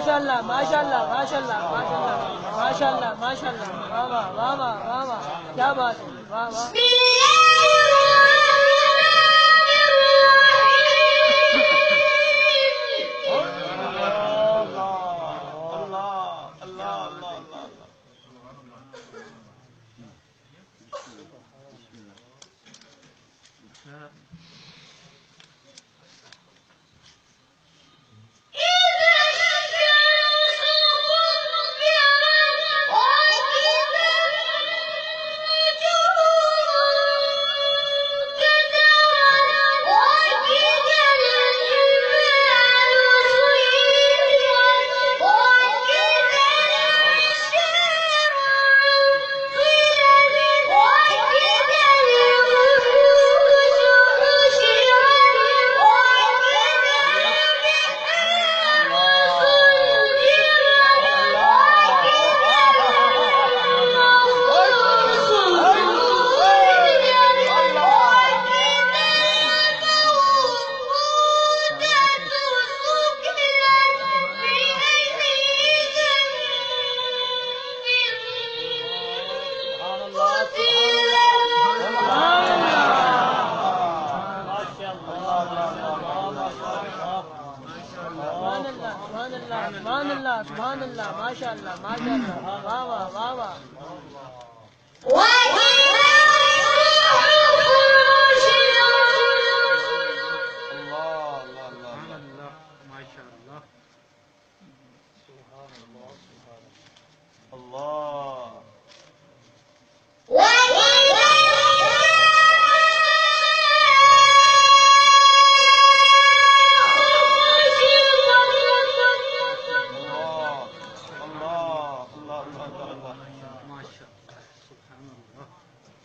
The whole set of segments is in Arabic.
شاء الله ما شاء الله ما شاء الله ما شاء الله ما شاء الله ما شاء الله ماما ماما ماما क्या बात है वाह वाह سبحان الله سبحان الله ما شاء الله ما شاء الله वाह वाह वाह वाह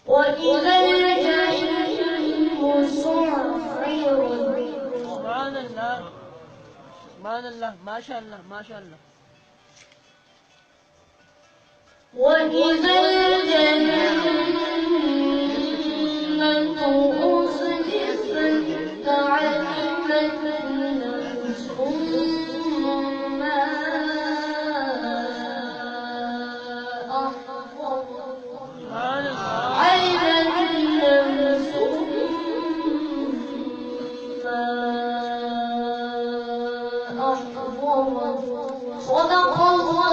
وإذا الجحيم سعرت سبحان الله سبحان الله ما شاء الله ما شاء الله وإذا الجنة أزلفت علمت نفس ما سبحان الله صدق الله